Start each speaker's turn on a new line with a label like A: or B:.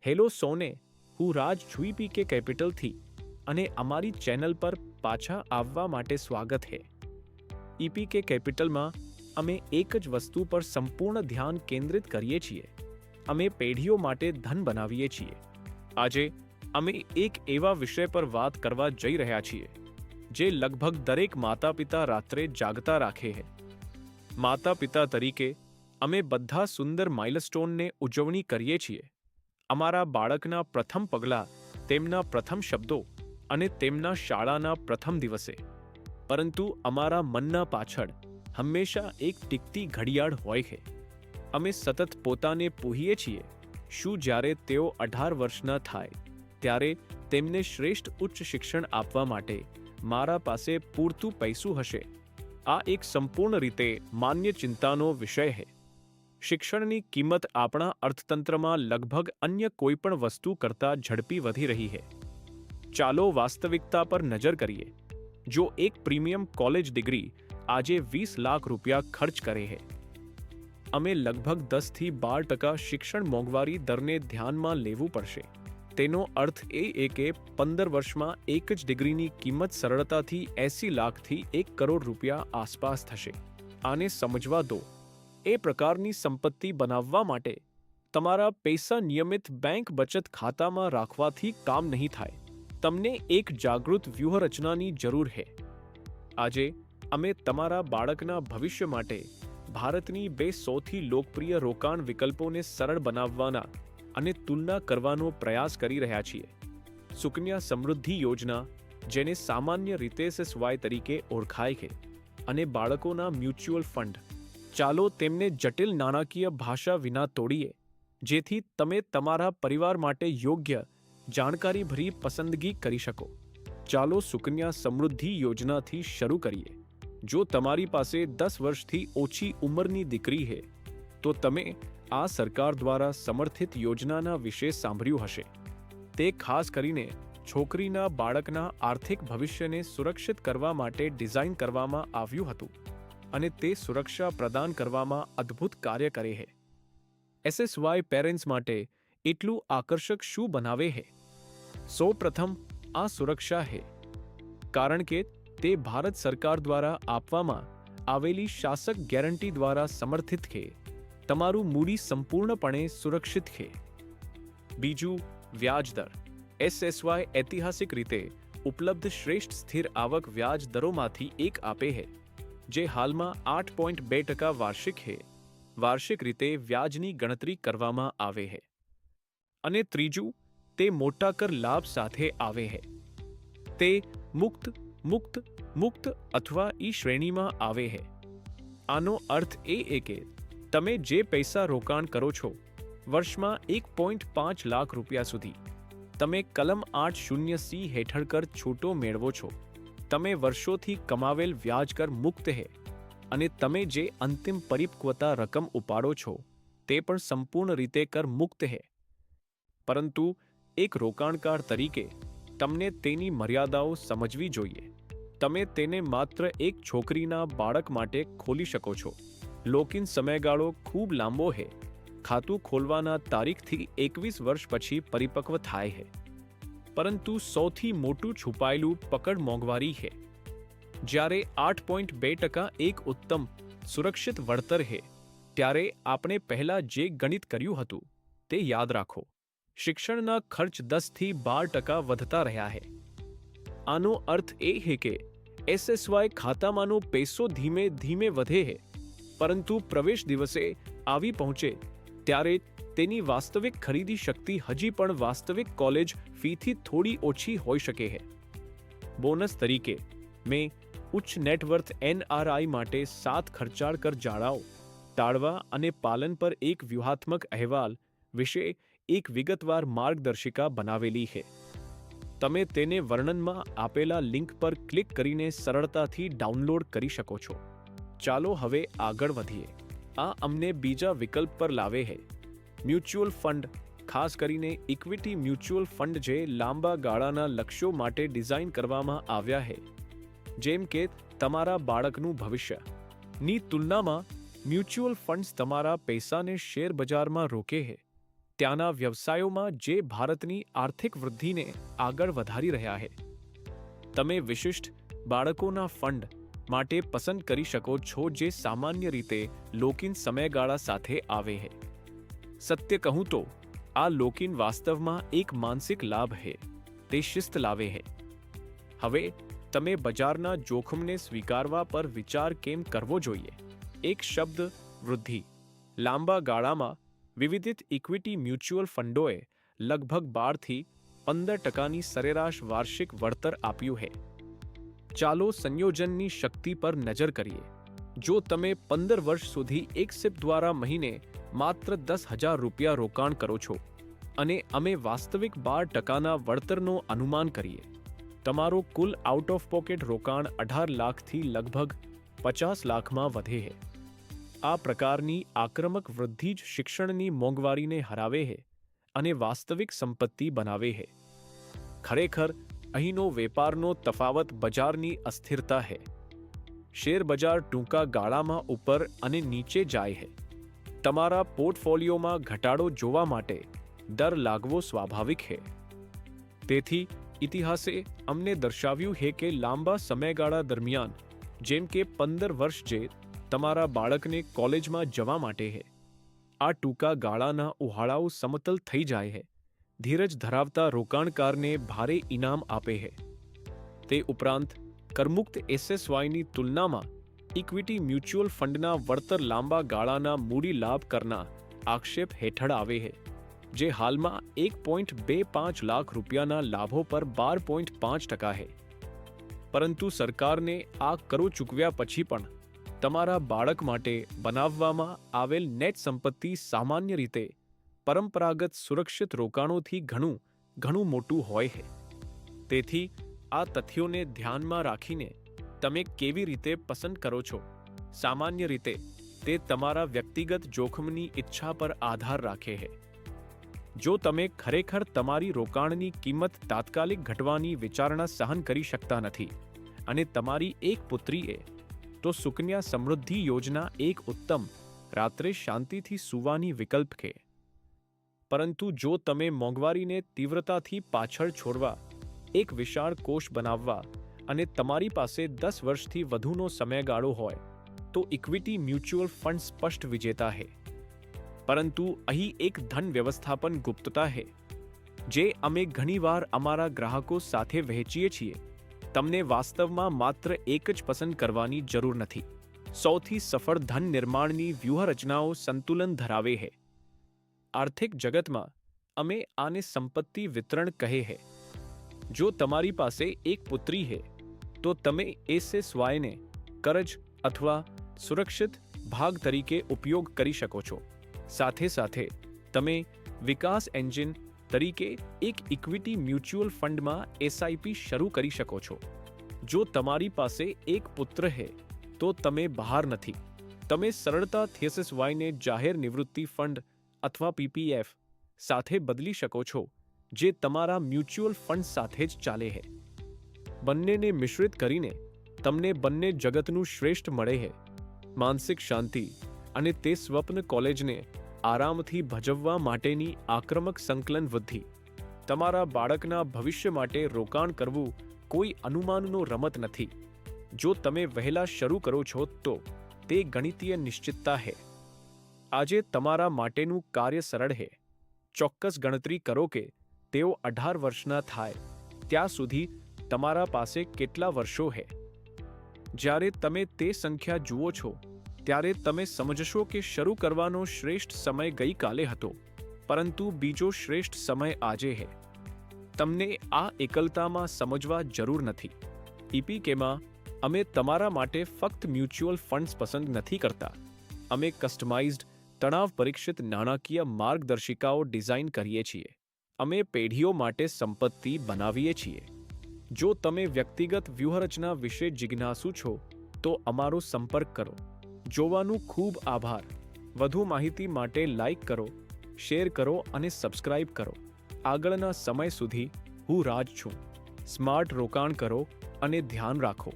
A: Hello સોને, હું રાજ PK કેપિટલથી અને અમારી ચેનલ પર પાછા આવવા માટે સ્વાગત છે. ઈપીકે કેપિટલમાં અમે એક જ વસ્તુ પર સંપૂર્ણ ધ્યાન કેન્દ્રિત કરીએ છીએ. અમે પેઢીઓ માટે ધન બનાવીએ છીએ. આજે અમે એક એવા વિષય પર વાત કરવા જઈ રહ્યા છીએ જે લગભગ દરેક માતા પિતા રાત્રે જાગતા રાખે છે. માતા પિતા તરીકે અમે બધા સુંદર માઇલસ્ટોનને ઉજવણી કરીએ છીએ. અમારા બાળકના પ્રથમ પગલાં, તેમના પ્રથમ શબ્દો અને તેમના શાળાના પ્રથમ દિવસે. પરંતુ અમારા મનના પાછળ હંમેશા એક ટીકતી ઘડિયાળ હોય છે. અમે સતત પોતાને પૂછીએ છીએ, શું જ્યારે તેઓ 18 વર્ષના થાય ત્યારે તેમને શ્રેષ્ઠ ઉચ્ચ શિક્ષણ આપવા માટે મારા પાસે પૂરતું પૈસું હશે? આ એક સંપૂર્ણ રીતે માન્ય ચિંતાનો વિષય છે. શિક્ષણની કિંમત આપણા અર્થતંત્રમાં લગભગ અન્ય કોઈપણ વસ્તુ કરતાં ઝડપી વધી રહી છે. ચાલો વાસ્તવિકતા પર નજર કરીએ. જો એક પ્રીમિયમ કોલેજ ડિગ્રી આજે 20 લાખ રૂપિયા ખર્ચ કરે છે, અમે લગભગ 10 થી 12% શિક્ષણ મોંઘવારી દરને ધ્યાનમાં લેવું પડશે. તેનો અર્થ એ કે 15 વર્ષમાં એક જ ડિગ્રીની કિંમત સરળતાથી 80 લાખથી 1 કરોડ રૂપિયા આસપાસ થશે. આને સમજવા દો. એ પ્રકારની સંપત્તિ બનાવવા માટે તમારા પૈસા નિયમિત બેંક બચત ખાતામાં રાખવાથી કામ નહીં થાય. તમને એક જાગૃત વ્યૂહરચનાની જરૂર છે. આજે અમે તમારા બાળકના ભવિષ્ય માટે ભારતની 2 સૌથી લોકપ્રિય રોકાણ વિકલ્પોને સરળ બનાવવાના અને તુલના કરવાનો પ્રયાસ કરી રહ્યા છીએ. સુકન્યા સમૃદ્ધિ યોજના, જેને સામાન્ય રીતે SSY તરીકે ઓળખાય છે, અને બાળકોના મ્યુચ્યુઅલ ફંડ. ચાલો તેમને જટિલ નાણાકીય ભાષા વિના તોડીએ, જેથી તમે તમારા પરિવાર માટે યોગ્ય, જાણકારીભરી પસંદગી કરી શકો. ચાલો સુકન્યા સમૃદ્ધિ યોજનાથી શરૂ કરીએ. જો તમારી પાસે 10 વર્ષથી ઓછી ઉંમરની દીકરી છે, તો તમે આ સરકાર દ્વારા સમર્થિત યોજનાના વિશે સાંભળ્યું હશે. તે ખાસ કરીને છોકરીના બાળકના આર્થિક ભવિષ્યને સુરક્ષિત કરવા માટે ડિઝાઇન કરવામાં આવ્યું હતું, અને તે સુરક્ષા પ્રદાન કરવામાં અદ્ભુત કાર્ય કરે છે. SSY પેરેન્ટ્સ માટે એટલું આકર્ષક શું બનાવે છે? સૌપ્રથમ, આ સુરક્ષા છે, કારણ કે તે ભારત સરકાર દ્વારા આપવામાં આવેલી શાસક ગેરંટી દ્વારા સમર્થિત છે. તમારું મૂડી સંપૂર્ણપણે સુરક્ષિત છે. બીજું, વ્યાજ દર. SSY ઐતિહાસિક રીતે ઉપલબ્ધ શ્રેષ્ઠ સ્થિર આવક વ્યાજ દરોમાંથી એક આપે છે, જે હાલમાં 8.2% વાર્ષિક છે. વાર્ષિક રીતે વ્યાજની ગણતરી કરવામાં આવે છે. અને ત્રીજું, તે મોટા કર લાભ સાથે આવે છે. તે મુક્ત મુક્ત મુક્ત અથવા ઈ શ્રેણીમાં આવે છે. આનો અર્થ એ કે તમે જે પૈસા રોકાણ કરો છો, વર્ષમાં 1.5 લાખ રૂપિયા સુધી, તમે કલમ 80C હેઠળ કર છૂટો મેળવો છો. તમે વર્ષોથી કમાવેલ વ્યાજકર મુક્ત છે, અને તમે જે અંતિમ પરિપક્વતા રકમ ઉપાડો છો તે પણ સંપૂર્ણ રીતે કર મુક્ત છે. પરંતુ એક રોકાણકાર તરીકે તમને તેની મર્યાદાઓ સમજવી જોઈએ. તમે તેને માત્ર એક છોકરીના બાળક માટે ખોલી શકો છો. લોકિન સમયગાળો ખૂબ લાંબો છે. ખાતું ખોલવાના તારીખથી 21 વર્ષ પછી પરિપક્વ થાય છે. પરંતુ સૌથી મોટું છુપાયેલું પકડ મોંઘવારી છે. જ્યારે 8.2% એક ઉત્તમ, સુરક્ષિત વળતર છે, ત્યારે આપણે પહેલાં જે ગણિત કર્યું હતું તે યાદ રાખો. શિક્ષણના ખર્ચ 10 થી 12% વધતા રહ્યા છે. આનો અર્થ એ છે કે SSY ખાતામાંનો પૈસો ધીમે ધીમે વધે છે, પરંતુ પ્રવેશ દિવસે આવી પહોંચે ત્યારે તેની વાસ્તવિક ખરીદી શક્તિ હજી પણ વાસ્તવિક કોલેજ ફીથી થોડી ઓછી હોઈ શકે છે. બોનસ તરીકે, મેં ઉચ્ચ નેટવર્થ NRI માટે 7 ખર્ચાળ કર જાળાઓ ટાળવા અને પાલન પર એક વ્યૂહાત્મક અહેવાલ વિશે એક વિગતવાર માર્ગદર્શિકા બનાવેલી છે. તમે તેને વર્ણનમાં આપેલા લિંક પર ક્લિક કરીને સરળતાથી ડાઉનલોડ કરી શકો છો. ચાલો હવે આગળ વધીએ. આ અમને બીજા વિકલ્પ પર લાવે છે, મ્યુચ્યુઅલ ફંડ. ખાસ કરીને ઇક્વિટી મ્યુચ્યુઅલ ફંડ, જે લાંબા ગાળાના લક્ષ્યો માટે ડિઝાઇન કરવામાં આવ્યા છે, જેમ કે તમારા બાળકનું ભવિષ્ય. ની તુલનામાં મ્યુચ્યુઅલ ફંડ્સ તમારા પૈસાને શેર બજારમાં રોકે છે. ત્યાંના વ્યવસાયોમાં જે ભારતની આર્થિક વૃદ્ધિને આગળ વધારી રહ્યા છે. તમે વિશિષ્ટ બાળકોના ફંડ માટે પસંદ કરી શકો છો જે સામાન્ય રીતે લોકિન સમયગાળા સાથે આવે છે. સત્ય કહું તો આ લોકિન વાસ્તવમાં એક માનસિક લાભ છે. તે શિસ્ત લાવે છે. હવે તમે બજારના જોખમને સ્વીકારવા પર વિચાર કેમ કરવો જોઈએ? એક શબ્દ: વૃદ્ધિ. લાંબા ગાળામાં વિવિધિત ઇક્વિટી મ્યુચ્યુઅલ ફંડોએ લગભગ 12 થી 15% સરેરાશ વાર્ષિક વળતર આપ્યું છે. ચાલો સંયોજનની શક્તિ પર નજર કરીએ. જો તમે 15 વર્ષ સુધી એક સિપ દ્વારા મહિને માત્ર 10,000 રૂપિયા રોકાણ કરો છો અને અમે વાસ્તવિક 12%ના વળતરનો અનુમાન કરીએ, તમારો કુલ આઉટ ઓફ પોકેટ રોકાણ 18 લાખથી લગભગ 50 લાખમાં વધે છે. આ પ્રકારની આક્રમક વૃદ્ધિ જ શિક્ષણની મોંઘવારીને હરાવે છે અને વાસ્તવિક સંપત્તિ બનાવે છે. ખરેખર અહીંનો વેપારનો તફાવત બજારની અસ્થિરતા છે. શેર બજાર ટૂંકા ગાળામાં ઉપર અને નીચે જાય છે. તમારા પોર્ટફોલિયોમાં ઘટાડો જોવા માટે ડર લાગવો સ્વાભાવિક છે. તેથી ઇતિહાસે અમને દર્શાવ્યું છે કે લાંબા સમયગાળા દરમિયાન, જેમ કે 15 વર્ષ જે તમારા બાળકને કોલેજમાં જવા માટે છે, આ ટૂંકા ગાળાના ઉહાળાઓ સમતલ થઈ જાય છે. ધીરજ ધરાવતા રોકાણકારને ભારે ઇનામ આપે છે. તે ઉપરાંત કરમુક્ત એસએસવાયની તુલનામાં ઇક્વિટી મ્યુચ્યુઅલ ફંડના વળતર લાંબા ગાળાના મૂડી લાભ કરના આક્ષેપ હેઠળ આવે છે, જે હાલમાં 1.25 લાખ રૂપિયાના લાભો પર 12.5% છે. પરંતુ સરકારને આ કરો ચૂકવ્યા પછી પણ તમારા બાળક માટે બનાવવામાં આવેલ નેટ સંપત્તિ સામાન્ય રીતે પરંપરાગત સુરક્ષિત રોકાણોથી ઘણું મોટું હોય છે. તેથી આ તથ્યોને ધ્યાનમાં રાખીને તમે કેવી રીતે પસંદ કરો છો? સામાન્ય રીતે તે તમારા વ્યક્તિગત જોખમની ઈચ્છા પર આધાર રાખે છે. જો તમે ખરેખર તમારી રોકાણની કિંમત તાત્કાલિક ઘટવાની વિચારણા સહન કરી શકતા નથી અને તમારી એક પુત્રીએ, તો સુકન્યા સમૃદ્ધિ યોજના એક ઉત્તમ રાત્રે શાંતિથી સૂવાની વિકલ્પ છે. પરંતુ જો તમે મોંઘવારીને તીવ્રતાથી પાછળ છોડવા, એક વિશાળ કોષ બનાવવા અને તમારી પાસે 10 વર્ષથી વધુનો સમયગાળો હોય, તો ઇક્વિટી મ્યુચ્યુઅલ ફંડ સ્પષ્ટ વિજેતા છે. પરંતુ અહીં એક ધન વ્યવસ્થાપન ગુપ્તતા છે, જે અમે ઘણીવાર અમારા ગ્રાહકો સાથે વહેંચીએ છીએ. તમને વાસ્તવમાં માત્ર એક જ પસંદ કરવાની જરૂર નથી. સૌથી સફળ ધન નિર્માણની વ્યૂહરચનાઓ સંતુલન ધરાવે છે. આર્થિક જગતમાં અમે આને સંપત્તિ વિતરણ કહે છે. જો તમારી પાસે એક પુત્રી છે, તો તમે એસએસવાયને કરજ અથવા સુરક્ષિત ભાગ તરીકે ઉપયોગ કરી શકો છો. સાથે સાથે તમે વિકાસ એન્જિન તરીકે એક ઇક્વિટી મ્યુચ્યુઅલ ફંડમાં એસઆઈપી શરૂ કરી શકો છો. જો તમારી પાસે એક પુત્ર છે, તો તમે બહાર નથી. તમે સરળતાથી એસએસવાયને જાહેર નિવૃત્તિ ફંડ અથવા પીપીએફ સાથે બદલી શકો છો, જે તમારા મ્યુચ્યુઅલ ફંડ સાથે જ ચાલે છે. બંનેને મિશ્રિત કરીને તમને બંને જગતનું શ્રેષ્ઠ મળે છે: માનસિક શાંતિ અને તે સ્વપ્ન કોલેજને આરામથી ભજવવા માટેની આક્રમક સંકલન વૃદ્ધિ. તમારા બાળકના ભવિષ્ય માટે રોકાણ કરવું કોઈ અનુમાનનો રમત નથી. જો તમે વહેલા શરૂ કરો છો, તો તે ગણિતીય નિશ્ચિતતા છે. આજે તમારા માટેનું કાર્ય સરળ છે. ચોક્કસ ગણતરી કરો કે તેઓ 18 વર્ષના થાય ત્યાં સુધી તમારા પાસે કેટલા વર્ષો છે. જ્યારે તમે તે સંખ્યા જુઓ છો, ત્યારે તમે સમજશો કે શરૂ કરવાનો શ્રેષ્ઠ સમય ગઈકાલે હતો, પરંતુ બીજો શ્રેષ્ઠ સમય આજે છે. તમને આ એકલતામાં સમજવા જરૂર નથી. ઈપીકેમાં અમે તમારા માટે ફક્ત મ્યુચ્યુઅલ ફંડ્સ પસંદ નથી કરતા. અમે કસ્ટમાઇઝ્ડ, તણાવ પરીક્ષિત નાણાકીય માર્ગદર્શિકાઓ ડિઝાઇન કરીએ છીએ. અમે પેઢીઓ માટે સંપત્તિ બનાવીએ છીએ. જો તમે વ્યક્તિગત વ્યૂહરચના વિશે જિજ્ઞાસુ છો, તો અમારો સંપર્ક કરો. જોવાનું ખૂબ આભાર. વધુ માહિતી માટે લાઇક કરો, શેર કરો અને સબસ્ક્રાઇબ કરો. આગળના સમય સુધી હું રાજ છું. સ્માર્ટ રોકાણ કરો અને ધ્યાન રાખો.